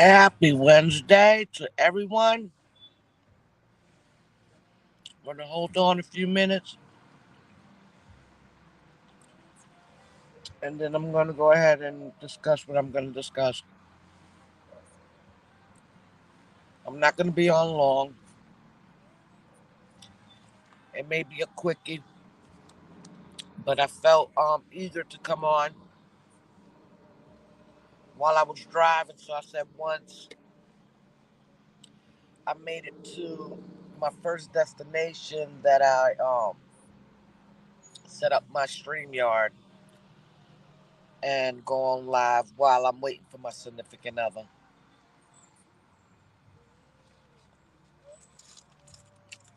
Happy Wednesday to everyone. I'm going to hold on a few minutes and then I'm going to go ahead and discuss what I'm going to discuss. I'm not going to be on long. It may be a quickie, but I felt eager to come on while I was driving. So I said once I made it to my first destination that I set up my StreamYard and go on live while I'm waiting for my significant other.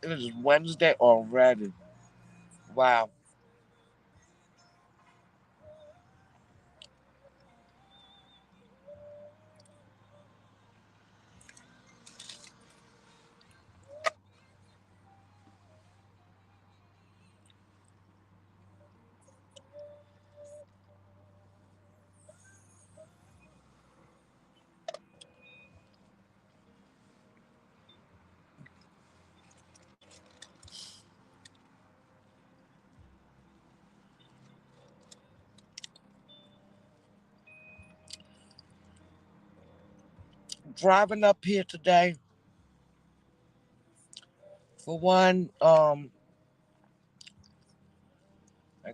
It is Wednesday already. Wow. Driving up here today, for one, I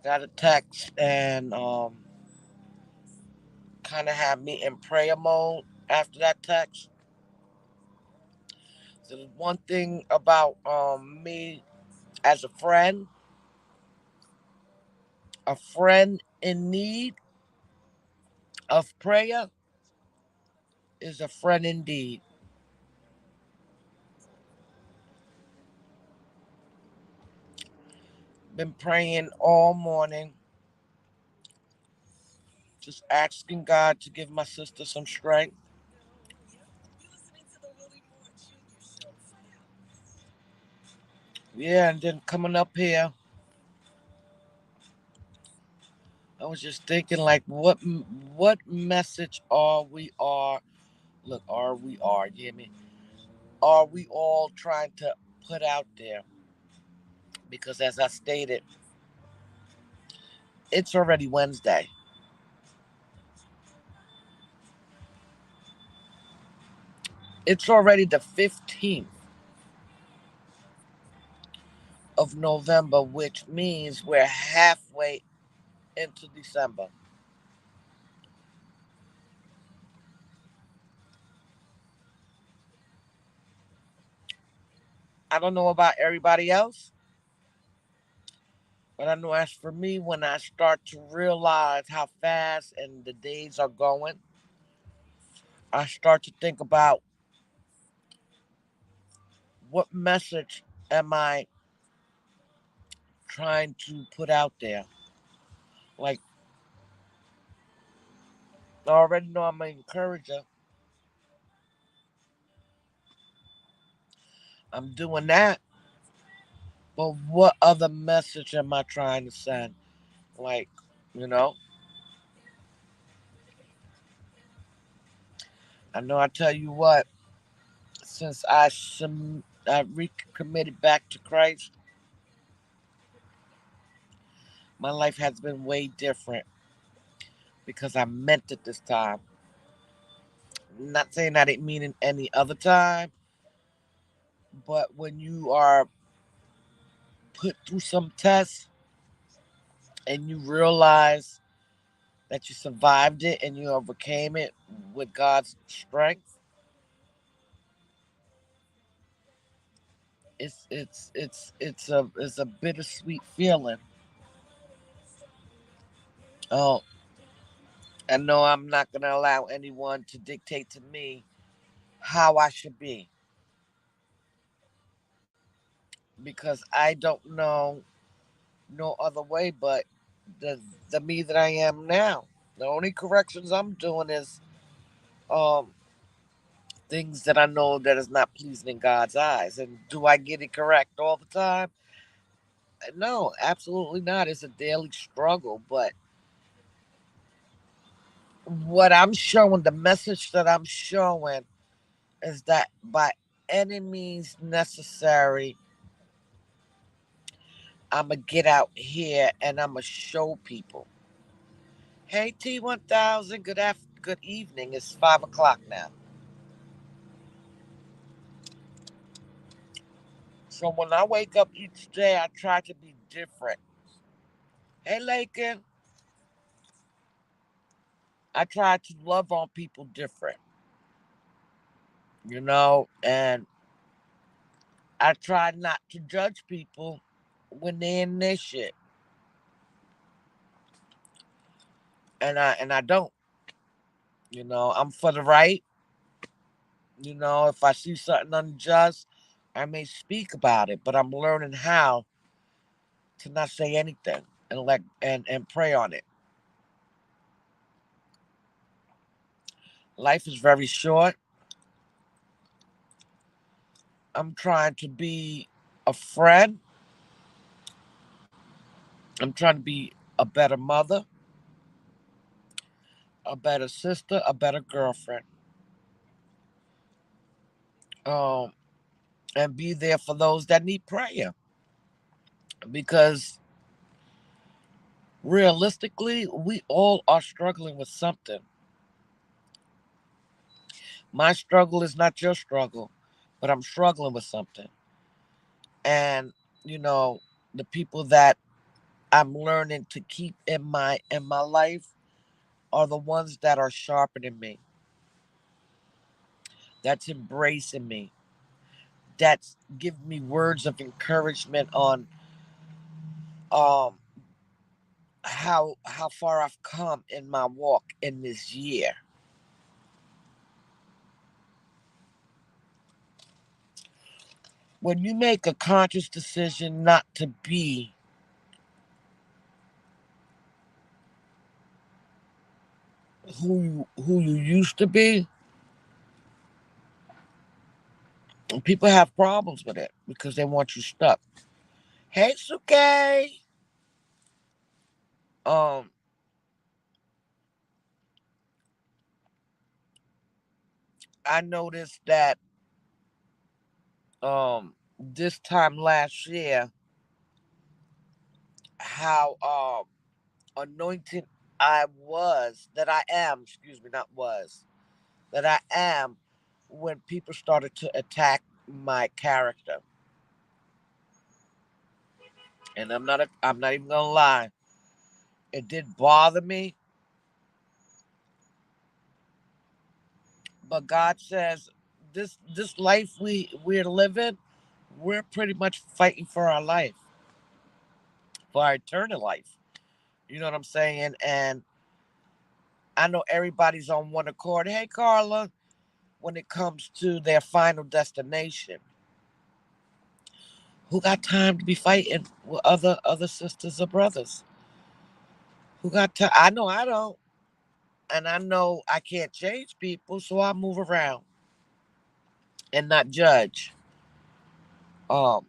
got a text and kind of had me in prayer mode after that text. So there's one thing about me as a friend in need of prayer is a friend indeed. Been praying all morning, just asking God to give my sister some strength. Yeah, and then coming up here, I was just thinking, like, what message you hear me? Are we all trying to put out there? Because as I stated, it's already Wednesday. It's already the 15th of November, which means we're halfway into December. I don't know about everybody else, but I know as for me, when I start to realize how fast and the days are going, I start to think about what message am I trying to put out there. Like, I already know I'm an encourager. I'm doing that. But what other message am I trying to send? Like, you know, I know I tell you what, since I recommitted back to Christ, my life has been way different because I meant it this time. Not saying I didn't mean it any other time, but when you are put through some tests and you realize that you survived it and you overcame it with God's strength, it's a bittersweet feeling. Oh, I know I'm not gonna allow anyone to dictate to me how I should be because I don't know no other way but the the me that I am now. The only corrections I'm doing is um things that I know that is not pleasing in God's eyes. And do I get it correct all the time? No, absolutely not. It's a daily struggle, but what I'm showing, the message that I'm showing is that by any means necessary, I'm going to get out here and I'm going to show people. Hey, T1000, good evening. It's 5 o'clock now. So when I wake up each day, I try to be different. Hey, Lakin, I try to love on people different, and I try not to judge people when they're in this shit. And I don't. I'm for the right. If I see something unjust, I may speak about it, but I'm learning how to not say anything and pray on it. Life is very short. I'm trying to be a friend. I'm trying to be a better mother, a better sister, a better girlfriend. Um, and be there for those that need prayer. Because realistically, we all are struggling with something. My struggle is not your struggle, but I'm struggling with something. And, you know, the people that I'm learning to keep in my life are the ones that are sharpening me, that's embracing me, that's giving me words of encouragement on um how far I've come in my walk in this year. When you make a conscious decision not to be who you used to be, people have problems with it because they want you stuck. Hey, Suke. Um, I noticed that this time last year how anointed I was, that I am, excuse me, not was, that I am when people started to attack my character. And I'm not even gonna lie. It did bother me, but God says this life we're living, we're pretty much fighting for our life, for our eternal life. You know what I'm saying? And I know everybody's on one accord. Hey, Carla, when it comes to their final destination, who got time to be fighting with other sisters or brothers? Who got time? I know I don't, and I know I can't change people, so I move around and not judge. Um,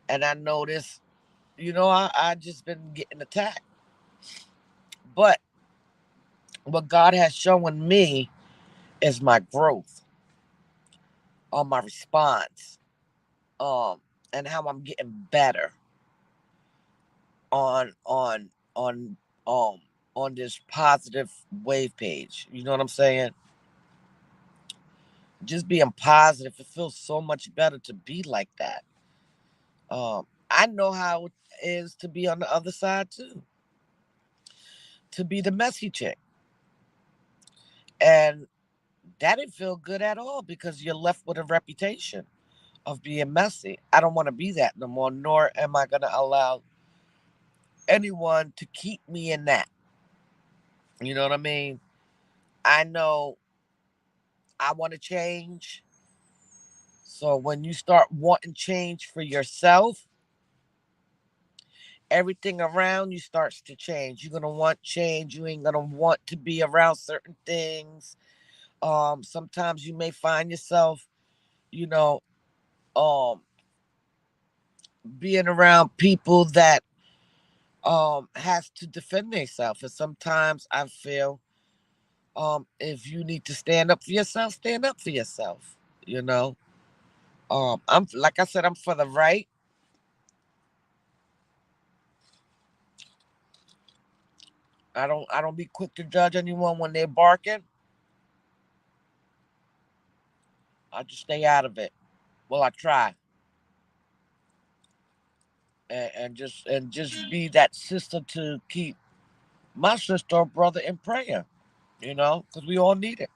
and I notice, I just been getting attacked, but what God has shown me is my growth on my response, um, and how I'm getting better on on on um on this positive wave page. You know what I'm saying? Just being positive, it feels so much better to be like that. I know how it is to be on the other side too, to be the messy chick, and that didn't feel good at all because you're left with a reputation of being messy. I don't want to be that no more, nor am I going to allow anyone to keep me in that. You know what I mean? I know I want to change. So when you start wanting change for yourself, everything around you starts to change. You're gonna want change. You ain't gonna want to be around certain things. Sometimes you may find yourself, you know, um, being around people that has to defend themselves. And sometimes I feel if you need to stand up for yourself, stand up for yourself. You know, I'm like I said, I'm for the right. I don't be quick to judge anyone when they're barking. I just stay out of it. Well, I try, and just be that sister to keep my sister or brother in prayer. Because we all need it.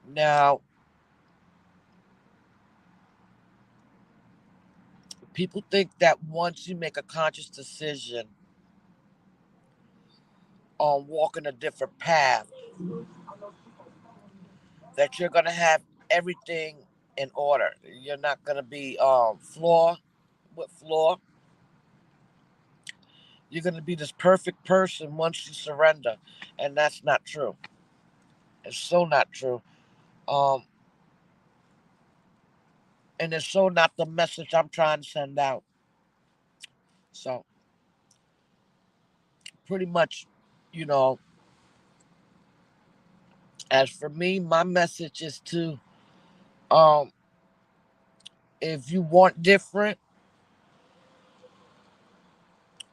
Now, people think that once you make a conscious decision on walking a different path, that you're gonna have everything in order. You're not gonna be flaw with flaw. You're gonna be this perfect person once you surrender, and that's not true. It's so not true. Um, and it's so not the message I'm trying to send out. So pretty much, you know, as for me, my message is to um, if you want different,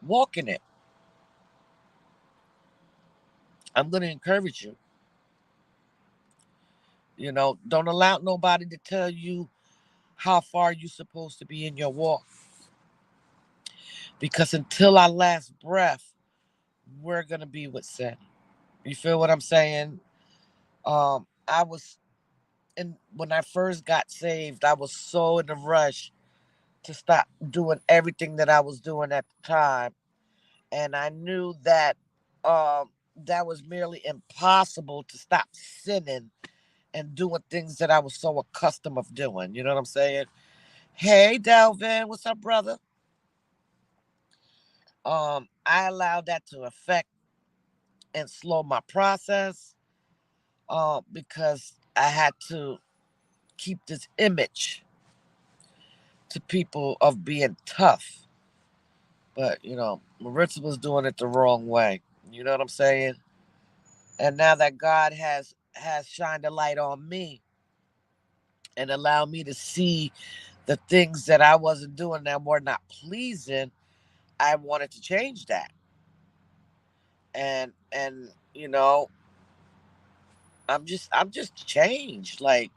walk in it. I'm gonna encourage you. Don't allow nobody to tell you how far you're supposed to be in your walk. Because until our last breath, we're gonna be with sin. You feel what I'm saying? I was and when I first got saved, I was so in a rush to stop doing everything that I was doing at the time. And I knew that that was merely impossible to stop sinning and doing things that I was so accustomed of doing. You know what I'm saying? Hey Delvin, what's up, brother? I allowed that to affect and slow my process because I had to keep this image to people of being tough. But Maritza was doing it the wrong way. You know what I'm saying? And now that God has shined a light on me and allowed me to see the things that I wasn't doing that were not pleasing, I wanted to change that. And I'm just changed. Like,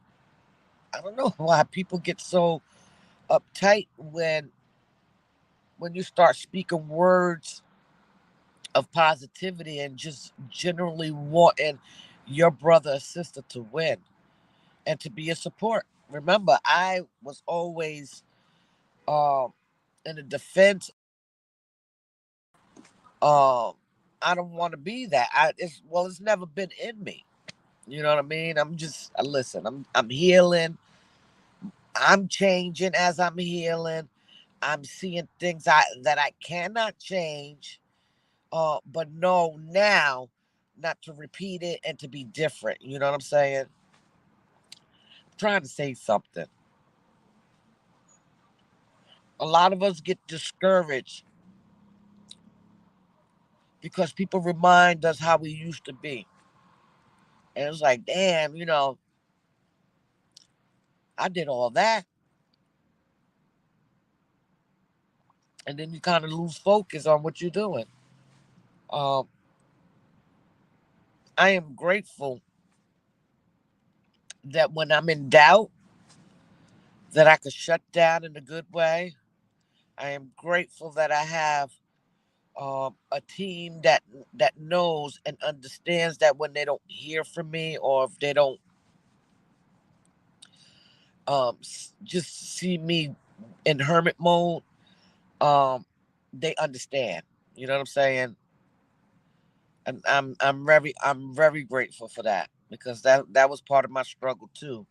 I don't know why people get so uptight when you start speaking words of positivity and just generally wanting your brother or sister to win and to be a support. Remember, I was always um in the defense. Um, I don't want to be that. It's never been in me. You know what I mean? Listen. I'm healing. I'm changing as I'm healing. I'm seeing things that I cannot change. But know now not to repeat it and to be different. You know what I'm saying? I'm trying to say something. A lot of us get discouraged because people remind us how we used to be. And it's like, damn, I did all that. And then you kind of lose focus on what you're doing. Um, I am grateful that when I'm in doubt, that I could shut down in a good way. I am grateful that I have a team that knows and understands that when they don't hear from me or if they don't just see me in hermit mode, um, they understand. You know what I'm saying? And I'm very grateful for that because that was part of my struggle too.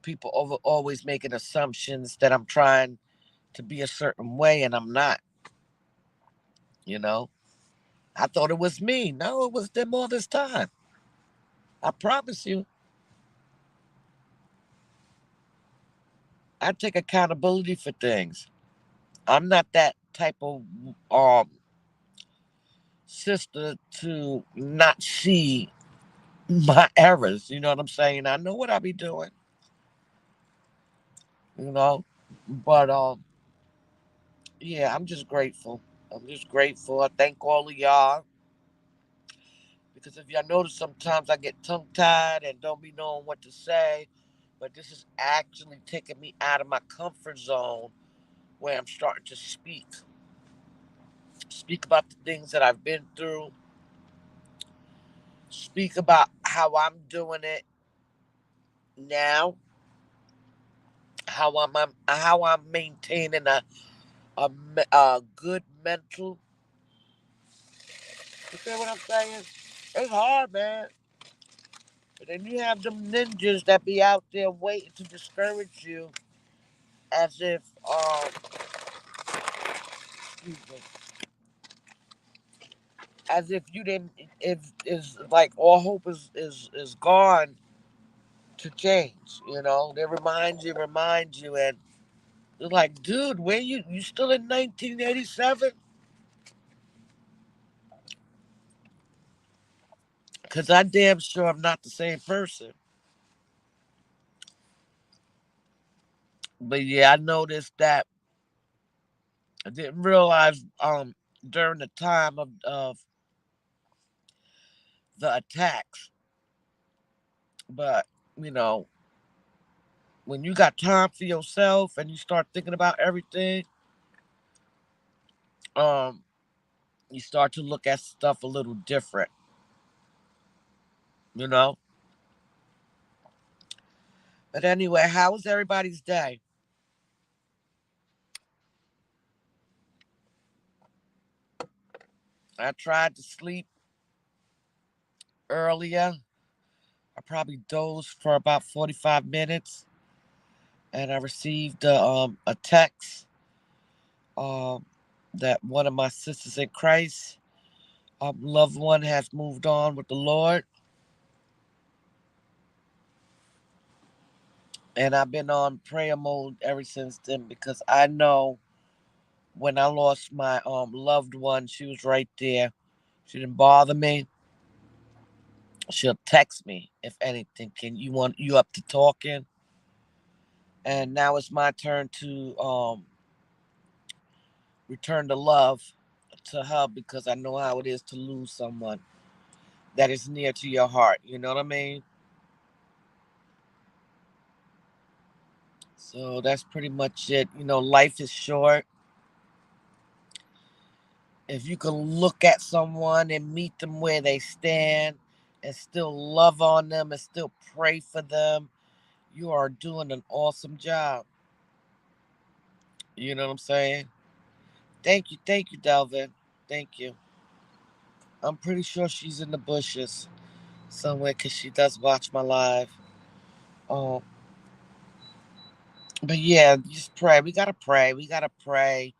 People always making assumptions that I'm trying to be a certain way and I'm not. You know, I thought it was me. No, it was them all this time. I promise you. I take accountability for things. I'm not that type of um sister to not see my errors. You know what I'm saying? I know what I be doing. You know, but yeah, I'm just grateful. I'm just grateful. I thank all of y'all because if y'all notice, sometimes I get tongue tied and don't be knowing what to say. But this is actually taking me out of my comfort zone where I'm starting to speak about the things that I've been through, speak about how I'm doing it now, how I'm maintaining a good mental. You feel what I'm saying? It's hard, man. But then you have them ninjas that be out there waiting to discourage you, as if excuse me, as if you didn't, if is like all hope is gone to change. They remind you, and they're like, dude, where you still in 1987? Because I damn sure I'm not the same person. But yeah, I noticed that I didn't realize during the time of the attacks. But, you know, when you got time for yourself and you start thinking about everything, um, you start to look at stuff a little different, you know? But anyway, how was everybody's day? I tried to sleep earlier. I probably dozed for about 45 minutes, and I received a text um, that one of my sisters in Christ, loved one, has moved on with the Lord. And I've been on prayer mode ever since then because I know when I lost my loved one, she was right there. She didn't bother me. She'll text me if anything. Can you want you up to talking? And now it's my turn to return the love to her because I know how it is to lose someone that is near to your heart. You know what I mean? So that's pretty much it. Life is short. If you can look at someone and meet them where they stand and still love on them and still pray for them, you are doing an awesome job. You know what I'm saying? Thank you, Delvin. Thank you. I'm pretty sure she's in the bushes somewhere because she does watch my live. Um, but yeah, just pray. We gotta pray. We gotta pray.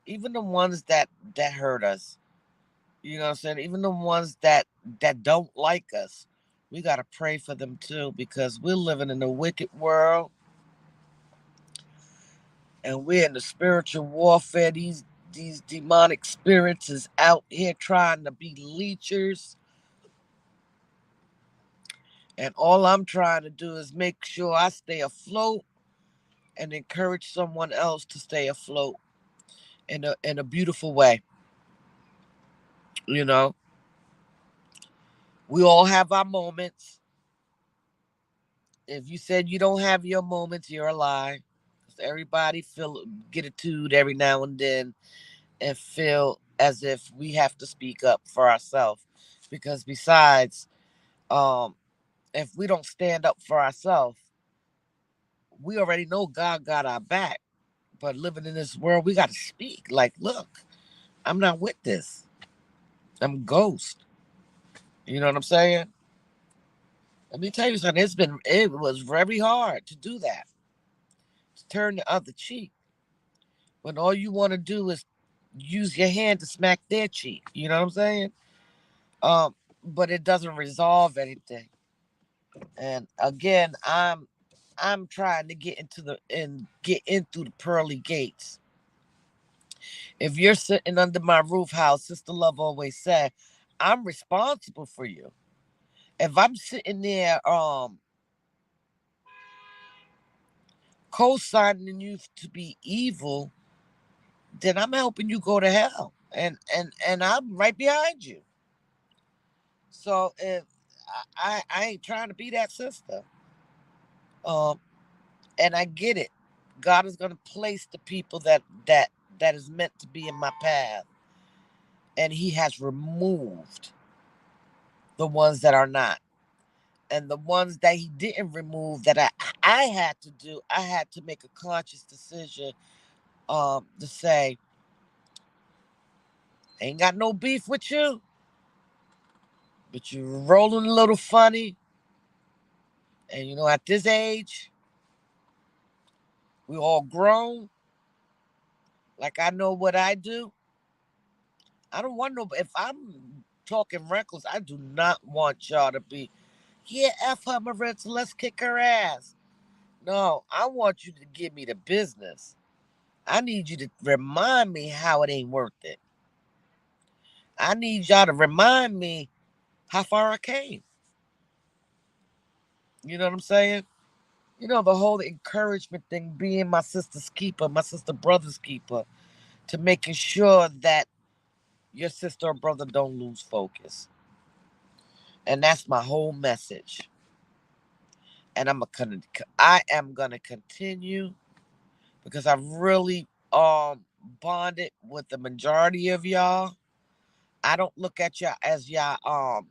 Even the ones that hurt us. You know what I'm saying? Even the ones that don't like us, we gotta pray for them too because we're living in a wicked world and we're in the spiritual warfare. These demonic spirits is out here trying to be leechers, and all I'm trying to do is make sure I stay afloat and encourage someone else to stay afloat in a beautiful way. You know, we all have our moments. If you said you don't have your moments, you're a lie. 'Cause everybody feel get a toot every now and then and feel as if we have to speak up for ourselves. Because besides, um, if we don't stand up for ourselves, we already know God got our back. But living in this world, we got to speak. Like, look, I'm not with this. I'm a ghost. You know what I'm saying? Let me tell you something. It was very hard to do that. To turn the other cheek when all you want to do is use your hand to smack their cheek. You know what I'm saying? Um, but it doesn't resolve anything. And again, I'm trying to get into the and get in through the pearly gates. If you're sitting under my roof, how Sister Love always said, I'm responsible for you. If I'm sitting there co-signing you to be evil, then I'm helping you go to hell. And I'm right behind you. So if I ain't trying to be that sister. Um and I get it. God is gonna place the people that is meant to be in my path. And he has removed the ones that are not. And the ones that he didn't remove that I had to do, I had to make a conscious decision to say, ain't got no beef with you, but you're rolling a little funny. And at this age, we all grown. Like I know what I do. I don't want no. If I'm talking reckless, I do not want y'all to be, yeah, F her, Maritza, let's kick her ass. No, I want you to give me the business. I need you to remind me how it ain't worth it. I need y'all to remind me how far I came. You know what I'm saying? The whole encouragement thing, being my sister's keeper, my sister brother's keeper, to making sure that your sister or brother don't lose focus. And that's my whole message. And I am gonna continue because I really bonded with the majority of y'all. I don't look at y'all as y'all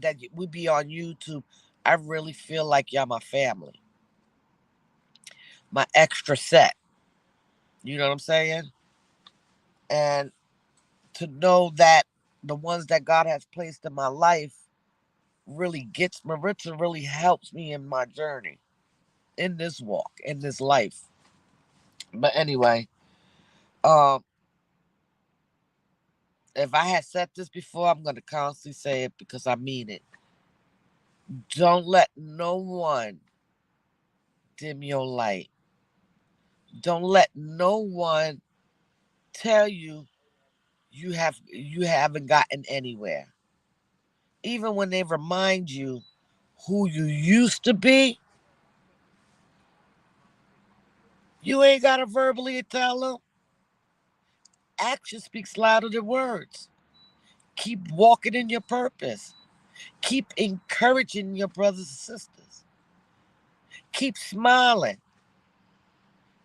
that we be on YouTube. I really feel like y'all my family, my extra set. You know what I'm saying? And to know that the ones that God has placed in my life really gets Maritza really helps me in my journey, in this walk, in this life. But anyway, um, if I had said this before, I'm gonna constantly say it because I mean it. Don't let no one dim your light. Don't let no one tell you haven't gotten anywhere. Even when they remind you who you used to be, you ain't gotta verbally tell them. Action speaks louder than words. Keep walking in your purpose. Keep encouraging your brothers and sisters. Keep smiling.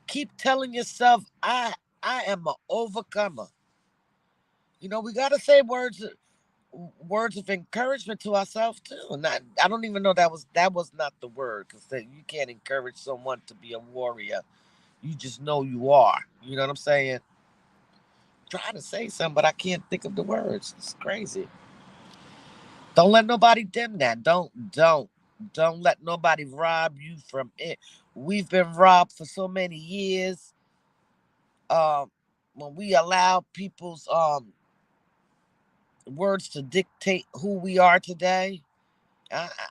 Keep telling yourself, I am an overcomer. We gotta say words of encouragement to ourselves too. Not, I don't even know that was not the word because you can't encourage someone to be a warrior. You just know you are. You know what I'm saying? Trying to say something, but I can't think of the words. It's crazy. Don't let nobody dim that. Don't let nobody rob you from it. We've been robbed for so many years. Um, when we allow people's words to dictate who we are today,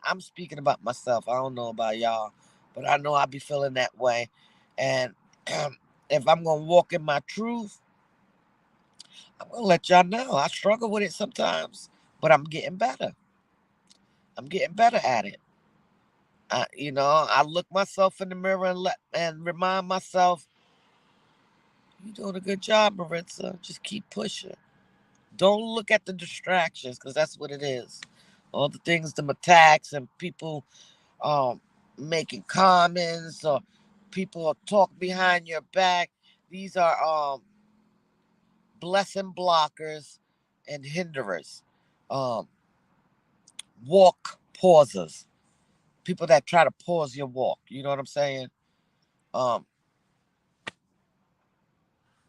I'm speaking about myself. I don't know about y'all, but I know I be feeling that way. And if I'm gonna walk in my truth, I'm gonna let y'all know I struggle with it sometimes, but I'm getting better. I'm getting better at it. I look myself in the mirror and remind myself, you're doing a good job, Maritza. Just keep pushing. Don't look at the distractions because that's what it is. All the things, the attacks and people um making comments or people talk behind your back. These are blessing blockers and hinderers. Um, walk pausers. People that try to pause your walk. You know what I'm saying? Um,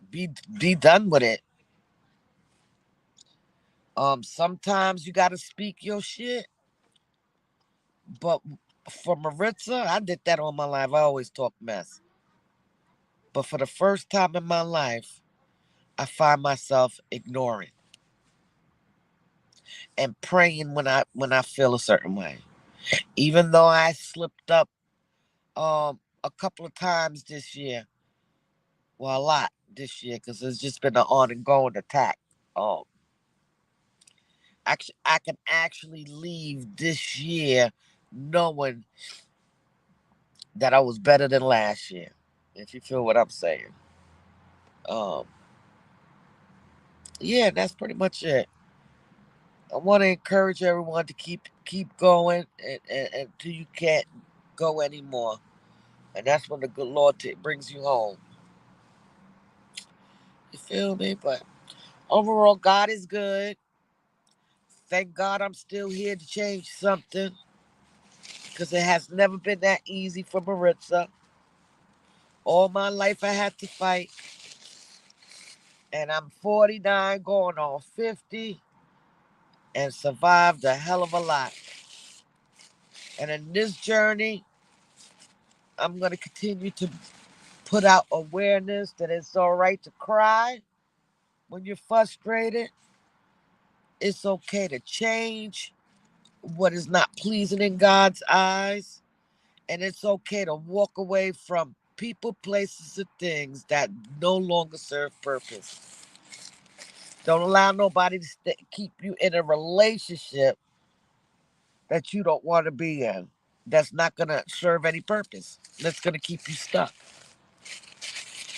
be done with it. Sometimes you gotta speak your shit, but for Maritza, I did that all my life. I always talk mess. But for the first time in my life, I find myself ignoring and praying when I feel a certain way. Even though I slipped up a couple of times this year, well, a lot. this year because it's just been an ongoing attack. Um, actually, I can actually leave this year knowing that I was better than last year. If you feel what I'm saying. Um, yeah, that's pretty much it. I want to encourage everyone to keep going until you can't go anymore, and that's when the good Lord brings you home. You feel me? But overall, God is good. Thank God I'm still here to change something because it has never been that easy for Maritza. All my life I had to fight, and I'm 49 going on 50 and survived a hell of a lot. And in this journey, I'm going to continue to put out awareness that it's all right to cry when you're frustrated. It's okay to change what is not pleasing in God's eyes. And it's okay to walk away from people, places, and things that no longer serve purpose. Don't allow nobody to keep you in a relationship that you don't want to be in. That's not going to serve any purpose. That's going to keep you stuck.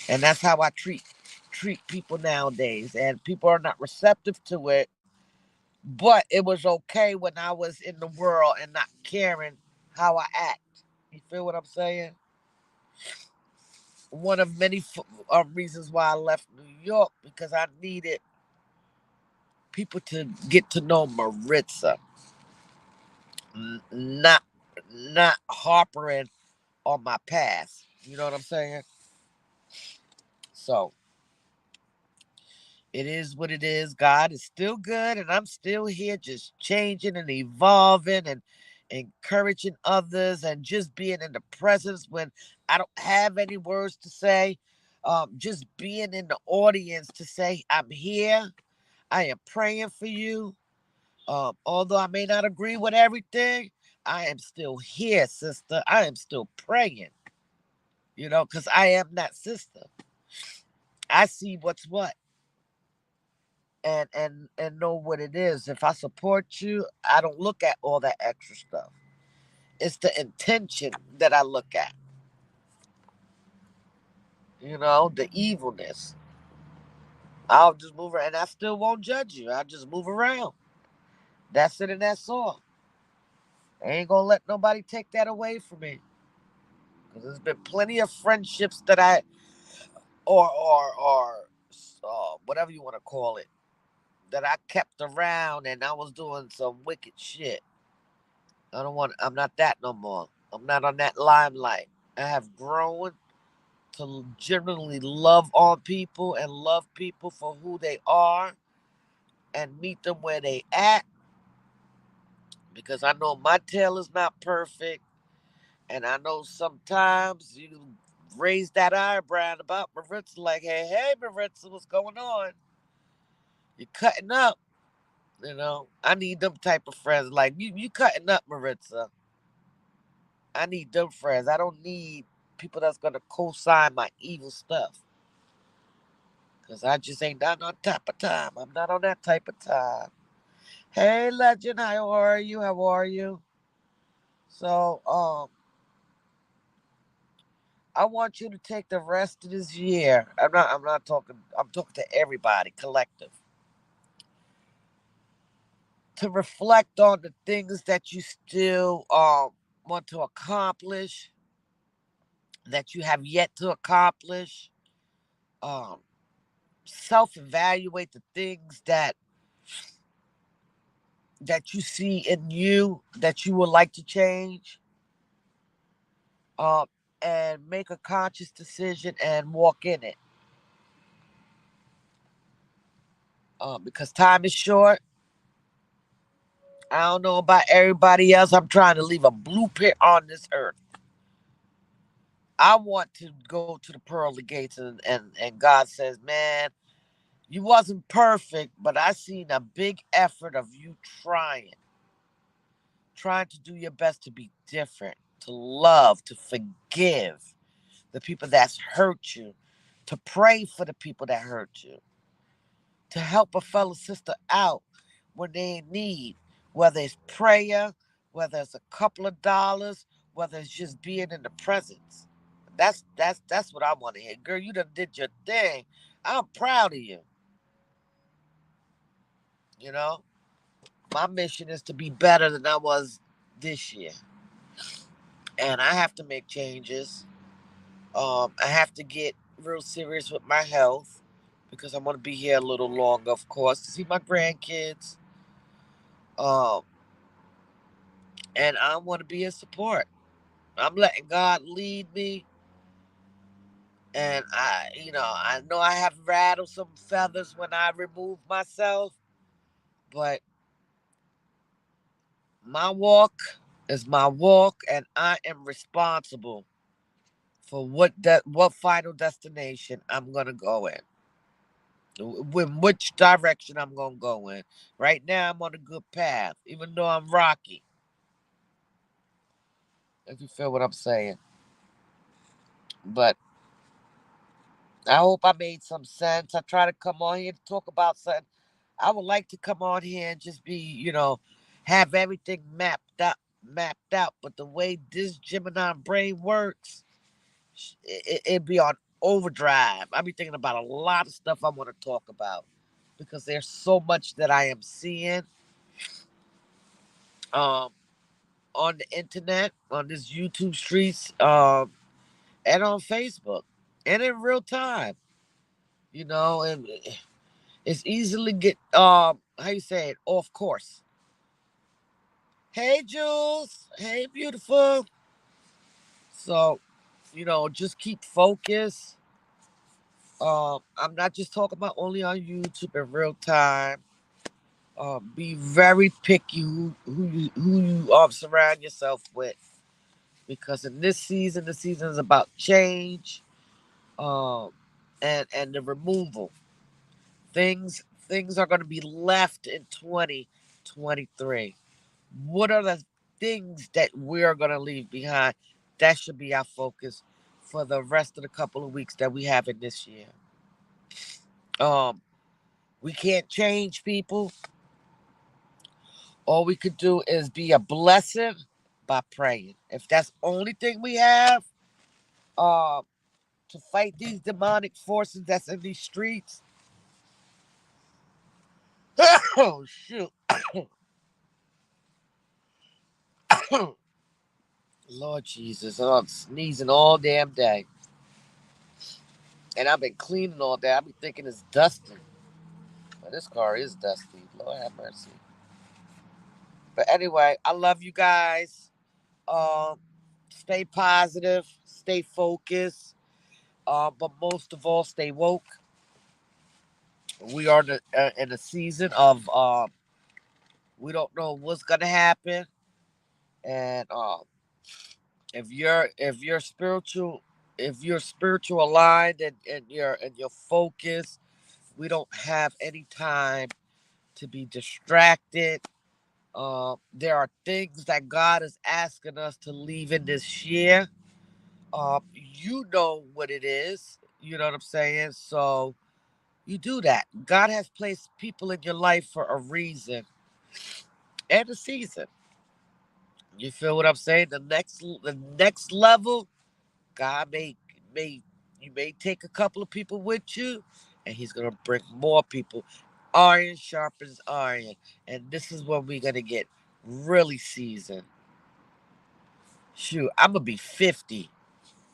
And that's how I treat people nowadays. And people are not receptive to it. But it was okay when I was in the world and not caring how I act. You feel what I'm saying? One of many reasons why I left New York because I needed people to get to know Maritza, not harping on my past. You know what I'm saying? So it is what it is. God is still good, and I'm still here, just changing and evolving and encouraging others, and just being in the presence when I don't have any words to say. Just being in the audience to say, I'm here. I am praying for you. Although I may not agree with everything, I am still here, sister. I am still praying, because I am that sister. I see what's what and know what it is. If I support you, I don't look at all that extra stuff. It's the intention that I look at, the evilness. I'll just move around and I still won't judge you. I'll just move around. That's it and that's all. I ain't gonna let nobody take that away from me. Because there's been plenty of friendships that or whatever you want to call it, that I kept around and I was doing some wicked shit. I'm not that no more. I'm not on that limelight. I have grown to generally love on people and love people for who they are and meet them where they at because I know my tail is not perfect and I know sometimes you raise that eyebrow about Maritza like, hey, Maritza, what's going on? You're cutting up. I need them type of friends. Like you cutting up, Maritza. I need them friends. I don't need people that's gonna co-sign my evil stuff. Cause I just ain't not on type of time. I'm not on that type of time. Hey legend, how are you? How are you? So I want you to take the rest of this year. I'm not talking I'm talking to everybody, collective. To reflect on the things that you still want to accomplish, that you have yet to accomplish. Um Self-evaluate the things that you see in you that you would like to change, um, and make a conscious decision and walk in it. Because time is short. I don't know about everybody else. I'm trying to leave a blueprint on this earth. I want to go to the pearly gates, and God says, man, you wasn't perfect, but I seen a big effort of you trying to do your best to be different, to love, to forgive the people that's hurt you, to pray for the people that hurt you, to help a fellow sister out when they in need, whether it's prayer, whether it's a couple of dollars, whether it's just being in the presence. That's what I want to hear. Girl, you done did your thing. I'm proud of you. You know? My mission is to be better than I was this year. And I have to make changes. I have to get real serious with my health because I want to be here a little longer, of course, to see my grandkids. Um, and I want to be in support. I'm letting God lead me, and I know I have rattled some feathers when I remove myself, but my walk is my walk, and I am responsible for what final destination I'm gonna go in, with which direction I'm gonna go in. Right now, I'm on a good path, even though I'm rocky. If you feel what I'm saying, but I hope I made some sense. I try to come on here to talk about something. I would like to come on here and just be, have everything mapped out. But the way this Gemini brain works, it'd be on overdrive. I be thinking about a lot of stuff I want to talk about because there's so much that I am seeing um, on the internet, on this YouTube streets, and on Facebook, and in real time. And it's easily get how you say it, off course. Hey Jules, hey beautiful. So, just keep focused. I'm not just talking about only on YouTube in real time. Be very picky who you surround yourself with, because in this season, the season is about change, um, and the removal. Things are going to be left in 2023. What are the things that we're going to leave behind? That should be our focus for the rest of the couple of weeks that we have in this year. Um, we can't change people. All we could do is be a blessing by praying. If that's the only thing we have uh, to fight these demonic forces that's in these streets, oh shoot, Lord Jesus, I'm sneezing all damn day, and I've been cleaning all day. I've been thinking it's dusty. Well, this car is dusty. Lord have mercy. But anyway, I love you guys. Um, Stay positive, stay focused, but most of all, stay woke. We are in a season of we don't know what's gonna happen, and if you're spiritual, if you're spiritual aligned and you're focused, we don't have any time to be distracted. There are things that God is asking us to leave in this year. You know what it is. You know what I'm saying? So you do that. God has placed people in your life for a reason and a season. You feel what I'm saying? The next level, God may you may take a couple of people with you, and He's gonna bring more people. Iron sharpens iron, and this is when we're gonna get really seasoned. Shoot, I'm gonna be 50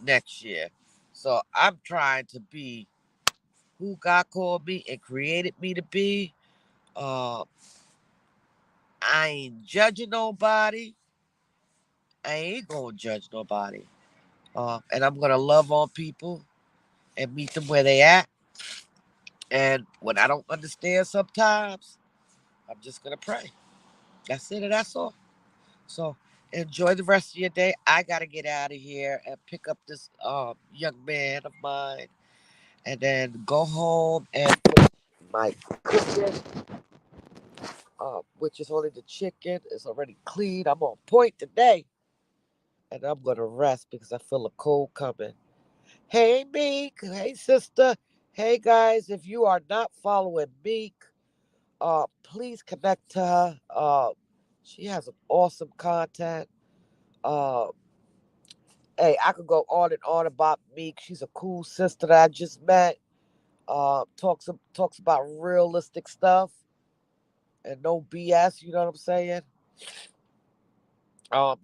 next year, so I'm trying to be who God called me and created me to be. Uh, I ain't judging nobody. I ain't gonna judge nobody. And I'm gonna love on people and meet them where they at. And when I don't understand sometimes, I'm just gonna pray. That's it, and that's all. So enjoy the rest of your day. I gotta get out of here and pick up this young man of mine, and then go home and put my cooking, which is only the chicken, is already clean. I'm on point today, and I'm gonna rest because I feel a cold coming. Hey, Meek. Hey, sister. Hey, guys. If you are not following Meek, please connect to her. She has some awesome content. Uh, hey, I could go on and on about Meek. She's a cool sister that I just met. Talks about realistic stuff and no BS. You know what I'm saying?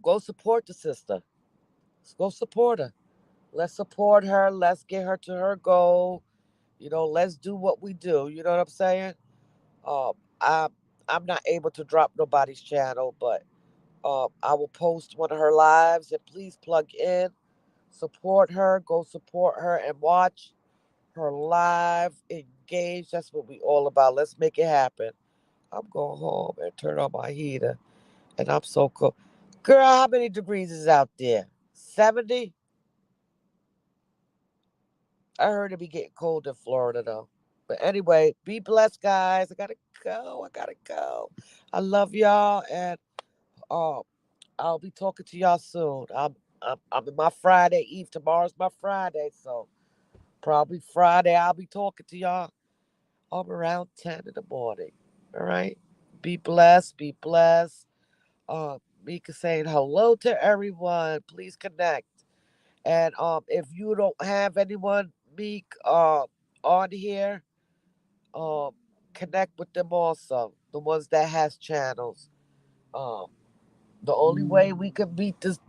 Go support the sister. Go support her. Let's support her. Let's get her to her goal. Let's do what we do. You know what I'm saying? Um, I I'm not able to drop nobody's channel, but I will post one of her lives and please plug in, support her, go support her and watch her live, engage. That's what we all about. Let's make it happen. I'm going home and turn on my heater, and I'm so cold. Girl, how many degrees is out there? 70? I heard it be getting cold in Florida though. But anyway, be blessed, guys. I gotta go. I gotta go. I love y'all, and um, I'll be talking to y'all soon. I'm in my Friday Eve. Tomorrow's my Friday, so probably Friday I'll be talking to y'all around 10 in the morning. All right. Be blessed. Be blessed. Mika saying hello to everyone. Please connect. And if you don't have anyone, Meek, on here, um, connect with them also. The ones that has channels. Um, the only way we can beat this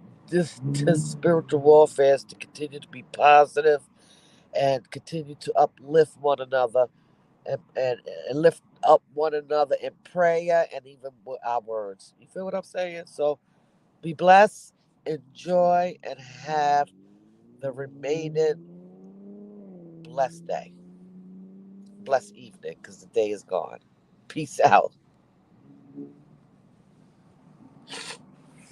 spiritual warfare is to continue to be positive and continue to uplift one another and lift up one another in prayer and even with our words. You feel what I'm saying? So be blessed, enjoy, and have the remaining blessed day, blessed evening, because the day is gone. Peace out.